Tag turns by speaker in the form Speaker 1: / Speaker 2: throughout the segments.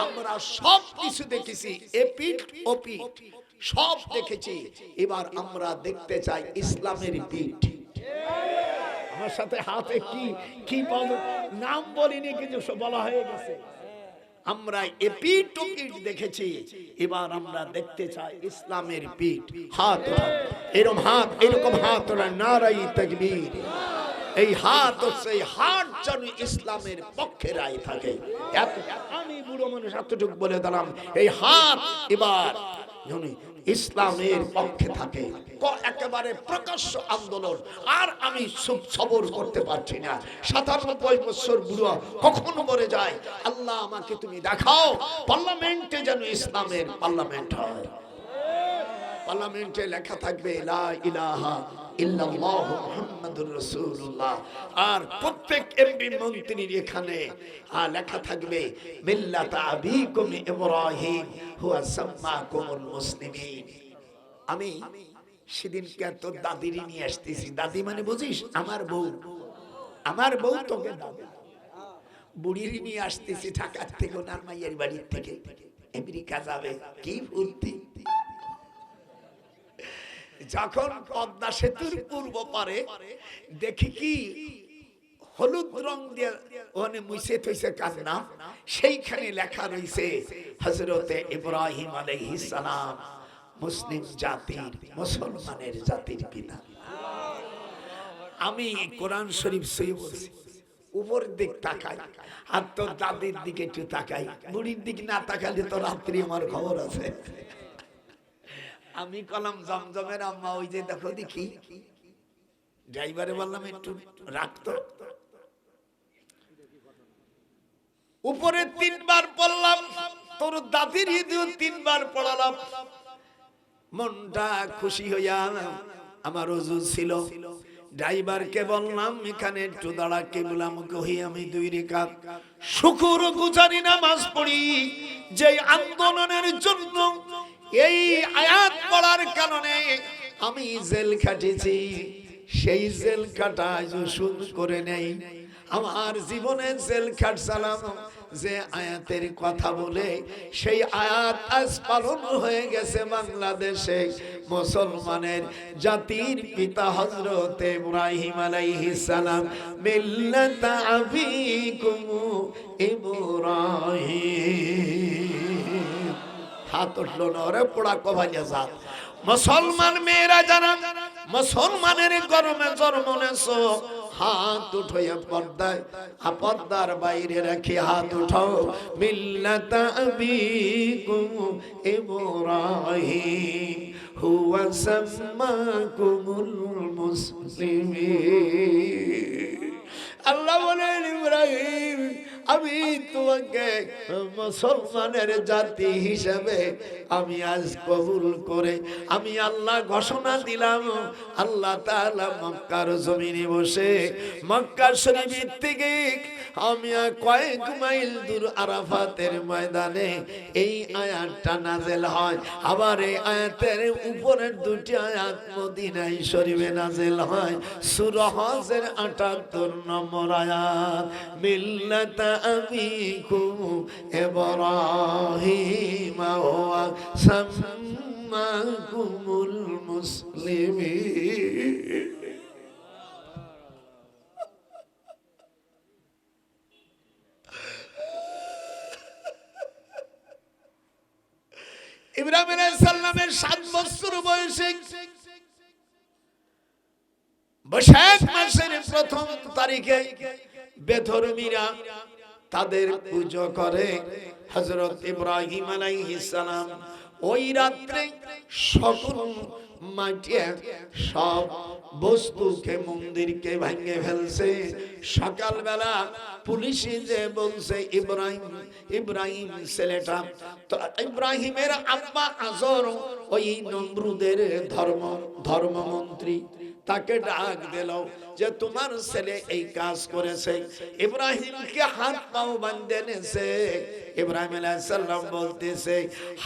Speaker 1: আমরা সব কিছু দেখেছি, এপিঠ ওপিঠ সব দেখেছি। এবার আমরা দেখতে চাই ইসলামের পিঠ। আমার সাথে হাতে কি কি নাম বলিনি, কিন্তু বলা হয়ে গেছে। আমরা এপিঠ ওপিঠ দেখেছি, এবার আমরা দেখতে চাই ইসলামের পিঠ। হাত এরকম হাত, এরকম হাত ওরা নারাই তাকবীর। এই হাত হচ্ছে, এই হাত যেন ইসলামের পক্ষে রায় থাকে। আমি বুড়ো মানুষ এতটুকু বলে দিলাম, এই হাত এবার যেন ইসলামের পক্ষে থাকে। একেবারে প্রকাশ্য আন্দোলন। আর আমি সবর করতে পারছি না। ৯৭ বছর বুড়ো কখন মরে যায়, আল্লাহ আমাকে তুমি দেখাও পার্লামেন্টে যেন ইসলামের পার্লামেন্ট হয়। পার্লামেন্টে লেখা থাকবে লা ইলাহা ইল্লাল্লাহু মুহাম্মাদুর রাসূলুল্লাহ। আর প্রত্যেক এমপি মন্ত্রীর এখানে লেখা থাকবে মিল্লাত আবিকুম ইব্রাহিম হুয়া সাম্মাকুমুল মুসলিমিন। আমি সেদিনকে তোর দাদিরই নিয়ে আসতেছি। দাদি মানে বুঝিস, আমার বউ। আমার বউ তোকে দাদি, বুড়িরই নিয়ে আসতেছি ঢাকার থেকে, ওনার মাইয়ের বাড়ির থেকে। আমেরিকা যাবে, কি ফুর্তি। যখন পদ্মা সেতুর পূর্ব পারে দেখি কি হলুদ রং দিয়ে ওখানে মুছে থইছে কার নাম, সেইখানে লেখা রয়েছে হযরতে ইব্রাহিম আলাইহিস সালাম, মুসলিম জাতির, মুসলমানের জাতির পিতা। আমি কোরআন শরীফ সই বলছি, উপর দিক তাকাই আর তোর দাদির দিকে একটু তাকাই। বুড়ির দিক না তাকালে তো রাত্রি আমার খবর আছে। আমি কলাম জমজমের আম্মা, ওই যে দেখো দেখি। ড্রাইভারে বললাম একটু রাখতো। উপরে ৩ বার পড়লাম, তোর দাদির ঈদেও ৩ বার পড়ালাম। মনটা খুশি হইয়া আমার ওযু ছিল। ড্রাইভারকে বললাম এখানে একটু দাঁড়া, কেবলা মুখে হই আমি 2 রাকাত শুকর গুজারি নামাজ পড়ি। যে আন্দোলনের জন্য, এই আয়াত পড়ার কারণে আমি জেল খাটেছি, সেই জেল কাটা শুরু করে নেই। আমার জীবনে জেল খাটছিলাম যে আয়াতের কথা বলে, সেই আয়াত আজ পালন হয়ে গেছে বাংলাদেশে। মুসলমানের জাতির পিতা হযরত ইব্রাহিম আলাইহিস সালাম, মিল্লাত আবিকুম ইব্রাহিম। হাত উঠলো না, ওরে পোড়া কভাইয়া জাত। মুসলমান মেয়েরা যারা মুসলমানের গরমে জন্ম নেছো, হাত উঠাইয়া পর্দায়, পর্দার বাইরে রাখি হাত উঠাও। মিল্লাত আবিকুম ইব্রাহিম হুয়া সাম্মাকুমুল মুসলিমিন। আল্লাহ বলেন, ইব্রাহিম আমি তোমাকে মুসলমানের জাতি হিসেবে আমি আজ কবুল করে আমি আল্লাহ ঘোষণা দিলাম। আল্লাহ তাআলা মক্কার জমিনে বসে, মক্কা শরীফ থেকে আমি কয়েক মাইল দূর আরাফাতের ময়দানে এই আয়াতটা নাযিল হয়। আবার এই আয়াতের উপরের 2টি আয়াত মদিনায় শরীফে নাযিল হয়। সূরা হজের 78 নম্বর আয়াত, মিল্লাত আবিকুম ইব্রাহিম ওয়া সাম্মাকুমুল মুসলিমিন। ইব্রাহিম আলাইহিস সালামের 7 বছর বয়সে বৈশাখ মাসের প্রথম তারিখে বেধর্মীরা তাদের পূজা করে। হযরত ইব্রাহিম আলাইহিস সালাম ওই রাত্রে সকল মাটি সব বস্তুকে মন্দিরকে ভেঙে ফেলছে। সকালবেলা পুলিশে যে বলছে ইব্রাহিম ছেলেটা, তো ইব্রাহিমের আব্বা আজর ওই নমরুদের ধর্মমন্ত্রী, তাকে ডাক দিল যে তোমার ছেলে এই কাজ করেছে। ইব্রাহিমকে হাত পাও বাঁধে নেছে। ইব্রাহিম আলাইহিস সালাম বলতেছে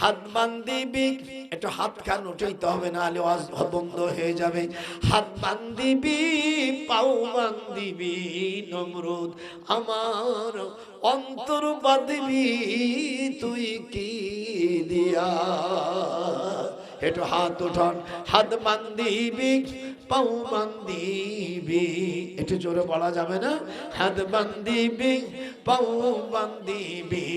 Speaker 1: হাত বান্ধিবি, একটু হাত খান উঠাইতে হবে, না হলে ওয়াজ বন্ধ হয়ে যাবে। হাত বান্ধিবি পাও বান্ধিবি নমরুদ, আমার অন্তর বাঁধবি তুই কি দিয়া। একটু হাত উঠান, হাত বান্ধিবি পাও বান্ধিবি, একটু জোরে বলা যাবে না? হাত বান্ধিবি পাও বান্ধিবি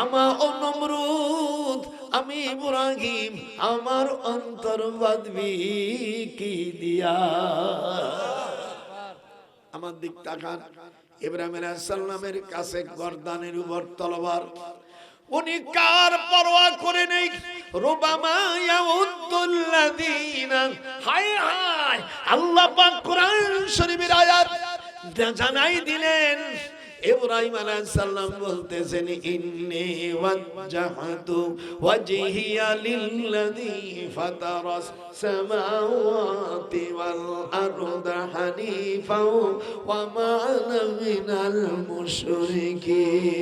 Speaker 1: আমার ও নমরুদ, আমি ইব্রাহিম, আমার অন্তর বাঁধবি কি দিয়া। আমার দিক তাকান। ইব্রাহিম আলাইহিস সালামের কাছে গর্দানের উপর তলোয়ার, উনি কার পরোয়া করে নেই। রুবামা ইয়াউদ্দুল্লাযিনা, হায় হায়, আল্লাহ পাক কোরআন শরীফের আয়াত জানাই দিলেন। ইব্রাহিম আলাইহিস সালাম বলতেছেন ইন্নী ওয়াজ্জাহতু ওয়াজহিয়া লিল্লাযী ফাতারাস সামাওয়াতি ওয়াল আরদা হানিফা ওয়া মা আনা মিনাল মুশরিকিন।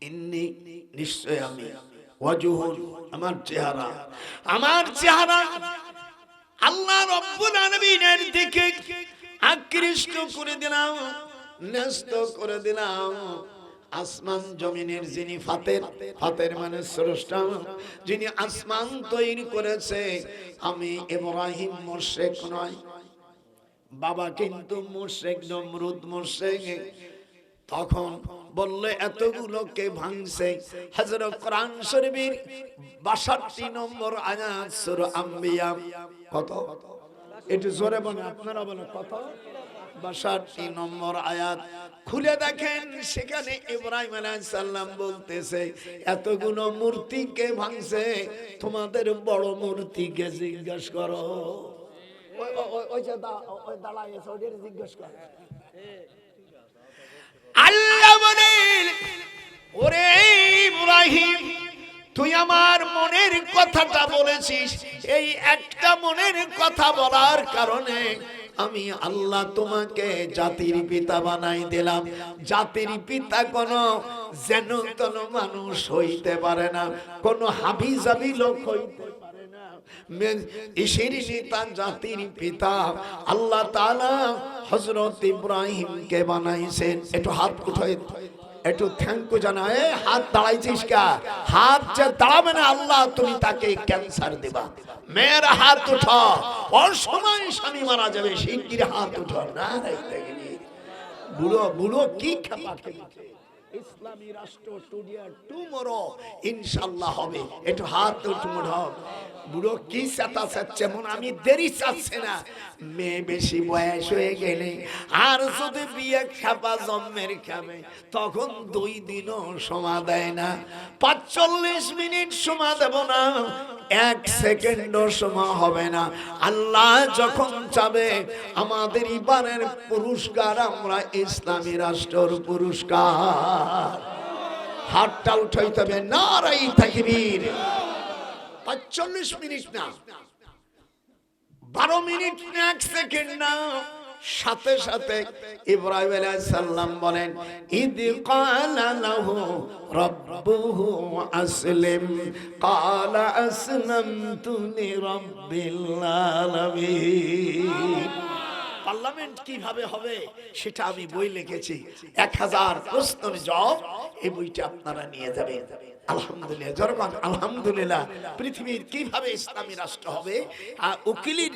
Speaker 1: ইন্নী, নিশ্চয় আমি, ওয়াজহুন, আমার চেহারা, আমার চেহারা আল্লাহ রাব্বুল আলামিনের দিকে আকৃষ্ট করে দিলাম, ন্যস্ত করে দিলাম। আসমান জমিনের যিনি ফাতের, ফাতের মানে স্রষ্টা, যিনি আসমান তৈরি করেছে, আমি ইব্রাহিম মুশরিক নয়। বাবা কিন্তু মুশরিক, নমরুদ মুশরিক। তখন বললে এতগুলোকে ভাঙছে। হযরত কোরআন শরীফের 62 নম্বর আয়াত সূরা আম্বিয়া, কত? একটু জোরে বলেন, আপনারা বলেন কত? 62 নম্বর আয়াত খুলে দেখেন, সেখানে ইব্রাহিম আলাইহিস সালাম বলতেছে এতগুলো মূর্তিকে ভাঙছে, তোমাদের বড় মূর্তিকে জিজ্ঞেস করো। ওই যে দাঁড়ায় আছে, ওদের জিজ্ঞেস করো। আল্লাহ বলেন, ওরে ইব্রাহিম, তুই আমার মনের কথাটা বলেছিস, এই একটা মনের কথা বলার কারণে আমি আল্লাহ তোমাকে জাতির পিতা বানাই দিলাম। জাতির পিতা কোনো যেন তেন মানুষ হইতে পারে না, কোনো হাবিজাবি লোক হইতে পারে না। জাতির পিতা আল্লাহ তাআলা হযরত ইব্রাহিমকে বানাইছেন। একটু হাত উঠাই, একটু থ্যাংক ইউ জানায়। হাত দাঁড়াইছিস কা? হাত যে দাঁড়াবে না, আল্লাহ তুমি তাকে ক্যান্সার দেবা। মেয়ের হাত উঠা, অসময় স্বামী মারা যাবে, শিগগির হাত উঠা না। বুড়ো বুড়ো কি খেপা খেলছে। ইসলামী রাষ্ট্র টুমরো ইনশাআল্লাহ হবে। একটু হাত উঠাও। বুড়ো কি চাতা চাচ্ছে, মন আমি দেরি চাচ্ছে না। মেয়ে বেশি বয়স হয়ে গেলে আর যদি বিয়ে খাপা জন্মের খাবে, তখন 2 দিনও সময় দেয় না। 45 মিনিট সময় দেব না, 1 সেকেন্ডও সময় হবে না। আল্লাহ যখন চাবে আমাদের এবারের পুরস্কার আমরা ইসলামী রাষ্ট্রের পুরস্কার। হাতটা উঠাইতে হবে, নারাই তাকবীর। 45 মিনিট না, 12 মিনিট না, 1 সেকেন্ড না। সাথে সাথে ইব্রাহিম আলাইহিস সালাম বলেন ইদ ক্বালা লাহু রাব্বুহু আসলিম ক্বালা আসলামতু লিরাব্বিল আলামিন। পার্লামেন্ট কিভাবে হবে সেটা আমি বই লিখেছি, 1000 প্রশ্নের জবাব। এই বইটা আপনারা নিয়ে যাবেন। আলহামদুলিল্লাহ, জরমান আলহামদুলিল্লাহ। পৃথিবীর কিভাবে ইসলামী রাষ্ট্র হবে, উকিলের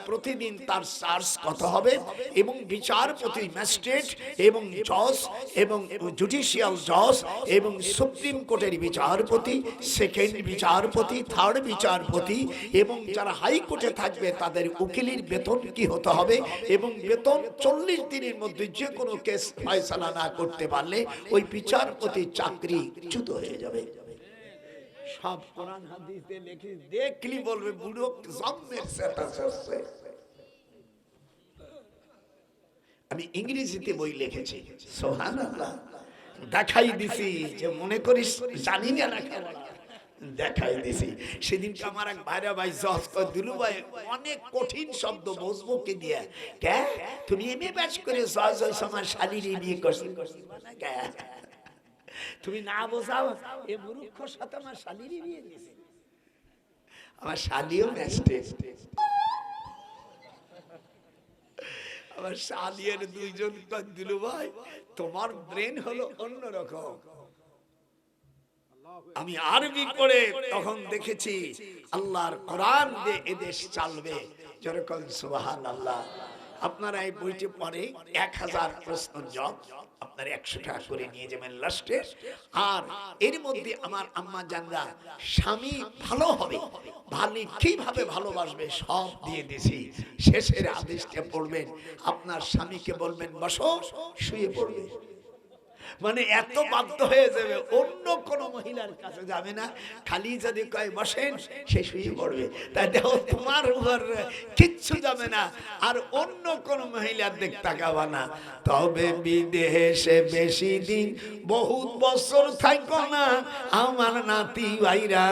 Speaker 1: প্রতিদিন তার চার্জ কত হবে, এবং বিচারপতি, ম্যাজিস্ট্রেট এবং জজ এবং জুডিশিয়াল জজ এবং সুপ্রিম কোর্টের বিচারপতি, সেকেন্ড বিচারপতি, থার্ড বিচারপতি এবং যারা হাইকোর্টে থাকবে তাদের উকিলের বেতন কি হতে হবে, এবং বেতন 40 দিনের মধ্যে যে কোনো কেস ফয়সালা না করতে পারলে ওই বিচারপতির চাকরি চ্যুত হয়ে যাবে। সব কোরআন হাদিসে লিখে দেখলি বলবে বুড়ো জন্মের সেটা আছে। আমি ইংরেজিতে বই লিখেছি, সুবহানাল্লাহ। দেখাই দিছি যে মনে করিস জানি না লেখাপড়া, দেখাই দিছি। সেদিনকে আমার এক ভাইরা ভাই জজ কয়, দুলু ভাই অনেক কঠিন শব্দ বসবো কে দিয়ে, কে তুমি এমএ পাস করে জজ হইছ, আমার শালীর বিয়ে করছি, তুমি না বোঝাও এ মূর্খর সাথে আমার শালীর বিয়ে দিয়েছে। আমার শালীও ম্যাজিস্ট্রেট, আমার শালিয়ের দুইজন কয়, দুলু ভাই তোমার ব্রেন হলো অন্যরকম। আমি আরবি করে তখন দেখেছি আল্লাহর কোরআন দিয়ে এদেশ চলবে, যেরকম সুবহানাল্লাহ। আপনারা এই বইটি পড়ে 1000 প্রশ্ন জব আপনার 100 টাকা করে নিয়ে যাবেন লাস্টে। আর এর মধ্যে আমার আম্মা জানরা স্বামী ভালো হবে, ভালো কিভাবে ভালোবাসবে সব দিয়ে দিছি। শেষের আদেশটা পড়বেন, আপনার স্বামীকে বলবেন বসো, শুয়ে পড়বে। মানে এত বাধ্য হয়ে যাবে, অন্য কোন মহিলার কাছে যাবে না, খালি যদি কয় বসেন সে শুয়ে পড়বে। তাই দেখো তোমার উপর কিচ্ছু যাবে না, আর অন্য কোন মহিলার দিক তাকাবা না। তবে বিদেশে বেশি দিন বহুত বছর থাকো না, আমার নাতি ভাইরা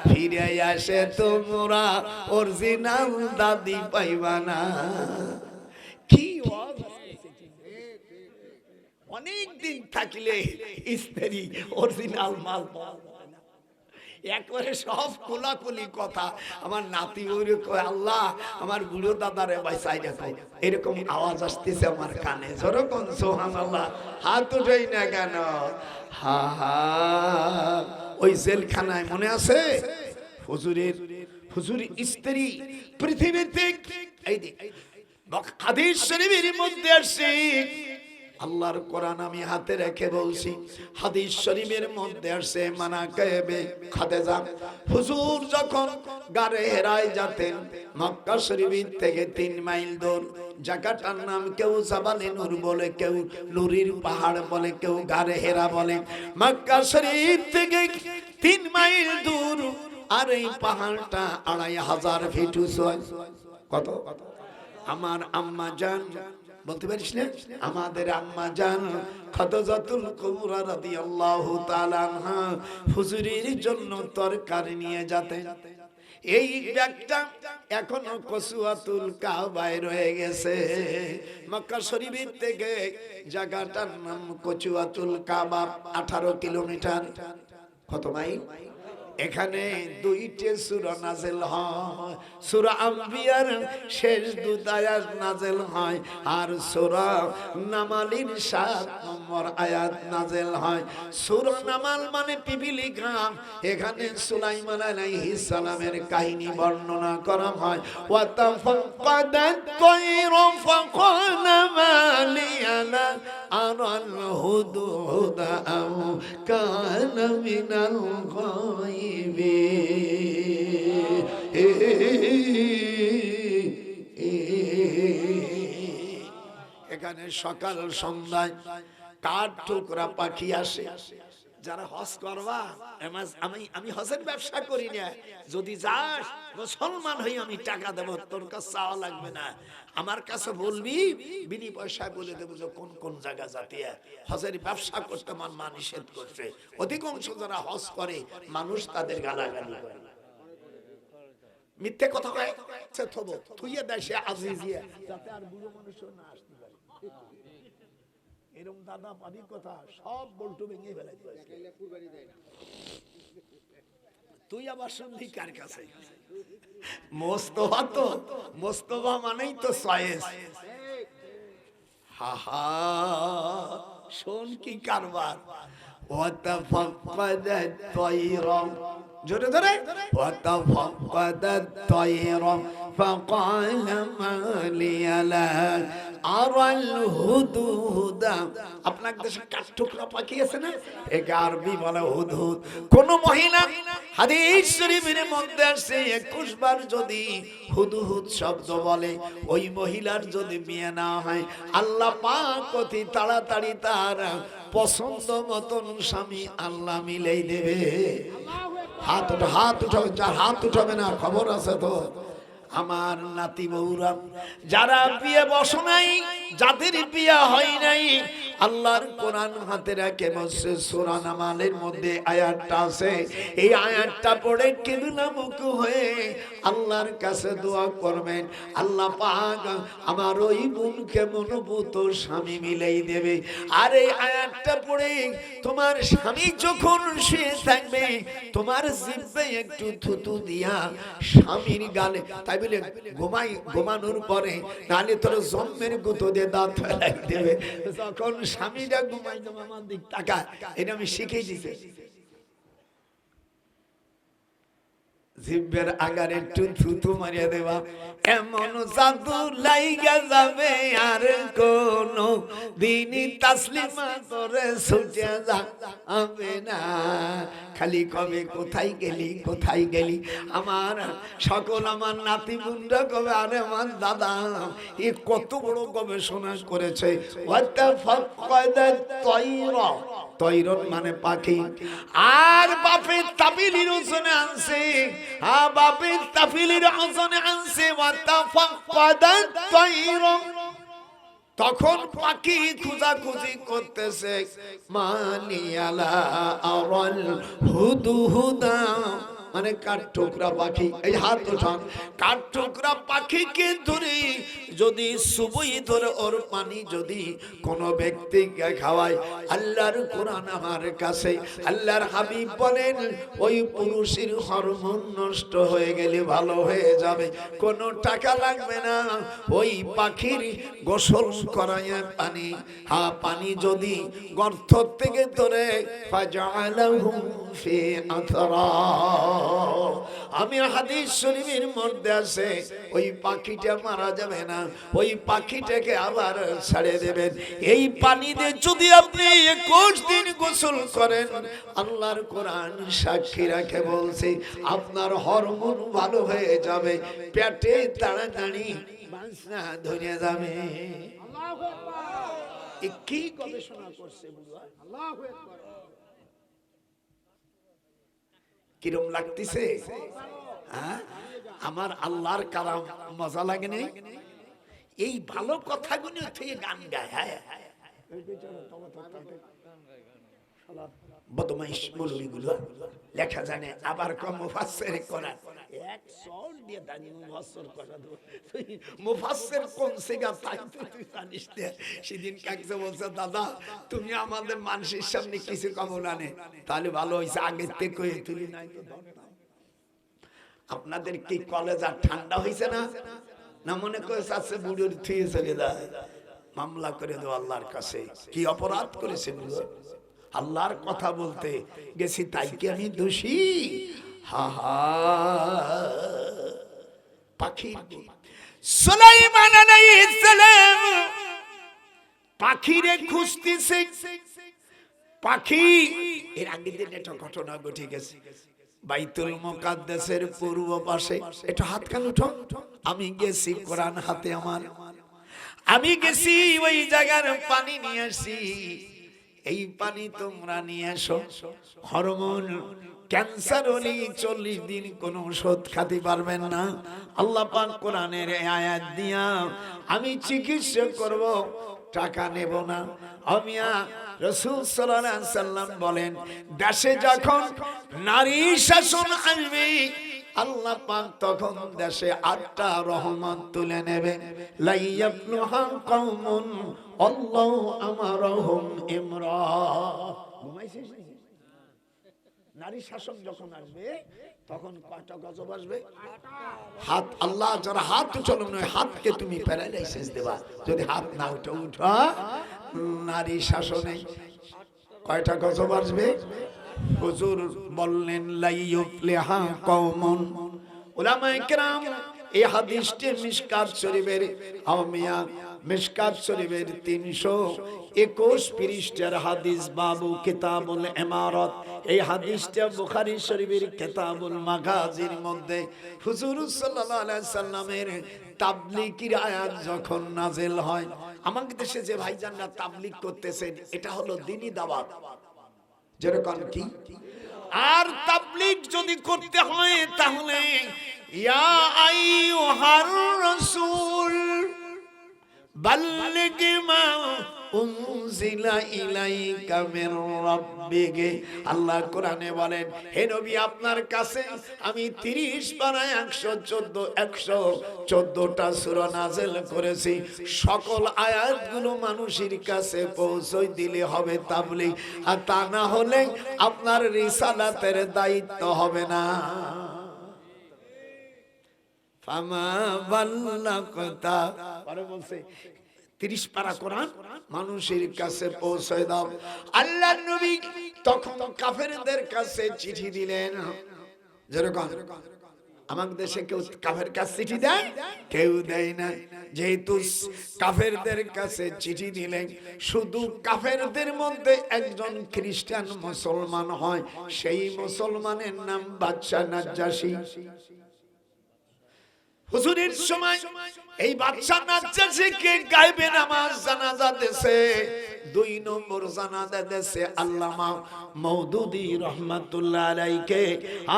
Speaker 1: ফিরে আসে তোমরা অরিজিনাল দাদি পাইবা না। কি অনেক দিন থাকলে স্ত্রী অরিজিনাল মাল পাওয়া যায় না, একবারে সব কোলাকুলি কথা। আমার নাতি ওরে কয়, আল্লাহ আমার বুড়ো দাদারে বাঁচাই রাখো, এরকম আওয়াজ আসতেছে আমার কানে, যেরকম সুবহানাল্লাহ। হাত উঠাই না কেন? হা হা, ওই জেলখানায় মনে আছে হুজুরের স্ত্রী পৃথিবীতে, এই দিক হাদিস শরীফের মধ্যে আসছে, আল্লাহর কোরআন আমি হাতে রেখে বলছি, হাদিস শরীফের মধ্যে আসে মানাকায়ে খাদিজা হুজুর যখন গারে হেরায় যেতেন, মক্কা শরীফ থেকে 3 মাইল দূর, জায়গাটার নাম কেউ জাবালে নূর বলে, কেউ নুরির পাহাড় বলে, কেউ গারে হেরা বলে। মক্কা শরীফ থেকে 3 মাইল দূর, আর এই পাহাড়টা 2500 ফিট উঁচু। কত? আমার আম্মা জান বলতে পারিস না, আমাদের আম্মা জান খাদিজাতুল কুবরা রাদিয়াল্লাহু তাআলা আনহা হুজুরের জন্য তরকারি নিয়ে যেতেন। এই ব্যাগটা এখনো কসুয়াতুল কাবায় রয়ে গেছে। মক্কা শরীফ থেকে জায়গাটার নাম কসুয়াতুল কাবা, 18 কিলোমিটার। কত মাইল? এখানে 2টি সূরা নাযিল হয়, সূরা আম্বিয়ার শেষ 2 আয়াত নাযিল হয়, আর সূরা নামালের 7 নম্বর আয়াত নাযিল হয়। সূরা নামাল মানে পিপিলিকা, এখানে সুলাইমান আলাইহিস সালামের কাহিনী বর্ণনা করা হয়। ওয়া তাফাক্কাদাত তায়রু ফাকালা মা লিয়ালা আরাল হুদুদা আও কানা মিনাল গায়বি। এখানে সকাল সন্ধ্যায় কাঠ ঠুকরা পাখি আসে। যারা হজ করবা, আমি হজের ব্যবসা করি না, যদি যাস মুসলমান হই আমি টাকা দেবো, তোর কাছে চাওয়া লাগবে না, আমার কাছে বলবি, বিনি পয়সায় বলে দেবো যে কোন কোন জায়গা যাতে। হজের ব্যবসা করতে আমার মা নিষেধ করছে। অধিকাংশ যারা হজ করে মানুষ তাদের গালাগালি করে, মিথ্যে কথা কয়, থুইয়া দেয় সে আজিজিয়া, যাতে আর বুড়ো মানুষ না আসতে পারে। এরকম দাদা পাবি কথা, সব বল্টু ভেঙে ফেলে। তুই আবার শুনবি কার কাছে? মোস্তফা, তো মোস্তফা মানেই তো চয়েস। হা হা, শোন কি কারবার। ওয়াতাফাক্কাদাত তায়রা, জোরে জোরে, ওয়াতাফাক্কাদাত তায়রা ফাকালা মা লিয়ালা আরাল হুদুদা। আপনার দেশে কাঠঠোকরা পাখি আছে না, একে আরবি বলে হুদহুদ। কোন মহিলা হাদিস শরীফের মধ্যে আছে 21 বার যদি হুদহুদ শব্দ বলে, ওই মহিলার যদি বিয়ে না হয়, আল্লাহ পাক অতি তাড়াতাড়ি তার পছন্দ মতন স্বামী আল্লাহ মিলেই দেবে। হাত উঠাবে, যার হাত উঠাবে না খবর আছে তো। আমার নাতি বউরা যারা বিয়ে বসো নাই, যাদের বিয়ে হয় নাই, আল্লাহর কোরআন হাতে রেখে বসে সূরা নামালের মধ্যে আয়াতটা আছে, এই আয়াতটা পড়ে কিবলামুখ হয়ে আল্লাহর কাছে দোয়া করবেন, আল্লাহ পাক আমার ওই বোনকে মনোভূত স্বামী মিলেই দেবে। আর এই আয়াতটা পড়ে তোমার স্বামী যখন শুয়ে থাকবে তোমার জিহ্বায় একটু থুতু দিয়া স্বামীর গালে, তাই বলে ঘুমানোর পরে নালে তোর জন্মের গুঁতো দিয়ে দাঁত ফেলাই দেবে, যখন স্বামীরা ঘুমাই তোমার আমার দিক টাকা, এটা আমি শিখে দিতে। জিহ্বার আগারে একটু থুতু মারিয়া দেবা, এমন জাদু লাইগা যাবে আর কোন দিন তাসলিমা তোরে ছুটে যাবে না। খালি কবে কোথায় গেলি কোথায় গেলি, আমার সকল আমার নাতি বুনরা কবে আরে আমার দাদা এ কত বড় গবেষণা করেছে। তৈরন মানে পাখি, আর বাপের তাবিলির ওজনে আনছে, বাপের তাবিলির ওজনে আনছে তখন পাখি খুঁজাখুঁজি করতেছে, মালিয়ালা আওয়াল হুদুহুদা মানে কাঠ ঠোকরা পাখি। এই হাত ওঠান, কাঠ ঠোকরা পাখিকে ধরে যদি সুবই ধরে ওর পানি যদি কোন ব্যক্তিকে খাওয়ায়, আল্লাহর কোরআন আমার কাছে আল্লাহর হাবিব বলেন ওই পুরুষের হরমোন নষ্ট হয়ে গেলে ভালো হয়ে যাবে, কোনো টাকা লাগবে না। ওই পাখির গোসল করায় পানি, পানি যদি গর্ত থেকে ধরে ফাজআলাহু ফি আথরা, আমি হাদিস শরীফের মধ্যে আছে ওই পাখিটা মারা যাবে না, ওই পাখিটাকে আবার ছেড়ে দেবেন। এই পানি দিয়ে যদি আপনি 21 দিন গোসল করেন, আল্লাহর কোরআন সাক্ষী রাখে বলছে আপনার হরমোন ভালো হয়ে যাবে, পেটে তাড়াতাড়ি বাঁচনা ধরে যাবে। আল্লাহু আকবার। এ কি গবেষণা করছে বুঝা? আল্লাহু আকবার। কিরম লাগতেছে? আমার আল্লাহর কালাম মজা লাগে না? এই ভালো কথাগুলো থেকে গান গায়, বদমাইশ মৌলবীগুলো লেখা জানে, আবার মুফাসসির কোরআন এক শট দিয়ে দাঁড়িয়ে মুফাসসির কথা দেব, মুফাসসির কোন সিগা তাই তুই জানিস না। সেদিন কাকছে বলছে, দাদা তুমি আমাদের মানুষের সামনে কিছু কমল আনে তাহলে ভালো হয়েছে, আগের থেকে তুলি নাই তো ধরতাম। আপনাদের কি কলেজ আর ঠান্ডা হয়েছে না? না মনে করে চাচ্ছে বুড়োর থুয়ে চলে যায়, মামলা করে দেবো আল্লাহর কাছে। কি অপরাধ করেছে বুড়ো? আল্লাহর কথা বলতে গেছি তাই কি আমি দোষী? হা হা। পাখি সুলাইমান আলাইহিস সালাম পাখিরে খুঁজতেছে, পাখি এর আগের দিন একটা ঘটনা ঘটে গেছে। বাইতুল মুকাদ্দাসের পূর্ব পাশে, এটা হাত কান উঠো, আমি গেছি কোরআন হাতে আমার, আমি গেছি ওই জায়গার পানি নিয়ে আসি, এই পানি তোমরা নিয়ে এসো। হরমোন ক্যান্সার হলে 40 দিন কোন ওষুধ খেতে পারবেন না। আল্লাহ পাক কোরআনের আয়াত দিয়া আমি চিকিৎসা করব, টাকা নেব না। আমিয়া রাসূল সাল্লাল্লাহু আলাইহি সাল্লাম বলেন, দেশে যখন নারী শাসন আসবে আল্লাহ পাক তখন দেশে 8টা রহমত তুলে নেবে। লাইয়াফলুহা কওমুন আল্লাহু আমারহুম ইমরা। ঘুমাইছিস? নারী শাসন যখন আসবে তখন কয়টা গজব আসবে? হাত আল্লাহ যারা হাত উঠানো নয়, হাতকে তুমি প্যারালাইসিস দেবা যদি হাত না উঠে। উঠা নারী শাসনে কয়টা গজব আসবে? হুজুর বললেন লাইয়ুফলিহা কওমুন। উলামায়ে কেরাম এই হাদিসটি মিশকাত শরীফের আমিয়া মিশকাত শরীফের 321 পৃষ্ঠার হাদিস, বাবু কিতাবুল ইমারত। এই হাদিসটা বুখারী শরীফের কিতাবুল মাগাজির মধ্যে হুজুর সাল্লাল্লাহু আলাইহি সাল্লামের তাবলীগের আয়াত যখন নাযিল হয়, আমাদের দেশে যে ভাইজানরা তাবলীগ করতেছেন এটা হলো দ্বীনি দাওয়াত, যেরকম কি। আর তাবলীগ যদি করতে হয় তাহলে ইয়া আইয়ুহার রাসূল বাল্লিগ মা উনজিলা ইলাইকা মির রাব্বিকে। আল্লাহ কোরআনে বলেন, হে নবী আপনার কাছে আমি 30 পারায় 114টা সূরা নাযিল করেছি। সকল আয়াতগুলো মানুষের কাছে পৌঁছে দিলে হবে তাবলীগ, আর তা না হলে আপনার রিসালাতের দায়িত্ব হবে না। ফামা বাল্লাগতা, পরে বলছে 30 পারা কোরআন মানুষের কাছে পৌঁছে দাও। আল্লাহর নবী তখন কাফেরদের কাছে চিঠি দিলেন। যেরকম আমাদের দেশে কেউ কাফের কাছে চিঠি দেয়, কেউ দেয় না। যেহেতু কাফেরদের কাছে চিঠি দিলেন, শুধু কাফেরদের মধ্যে একজন খ্রিস্টান মুসলমান হয়, সেই মুসলমানের নাম বাদশা নাজ্জাশী। হুজুরের সময় এই বাদশা নাজ্জাশীকে গায়বে নামাজ জানাজা দেশে 2 নম্বর জানাজা দেশে আল্লামা মওদুদী রাহমাতুল্লাহ আলাইকে,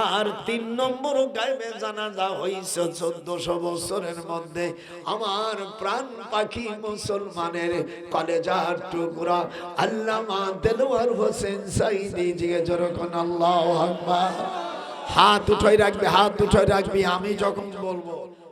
Speaker 1: আর 3 নম্বর গায়বে জানাজা হইছে 1400 বছরের মধ্যে আমার প্রাণ পাখি মুসলমানের কলেজার টুকরা আল্লামা দেলওয়ার হোসেন সাইদি জিগে যখন আল্লাহু আকবার। হাত উঠাই রাখবে, হাত উঠাই রাখবি, আমি যখন বলবো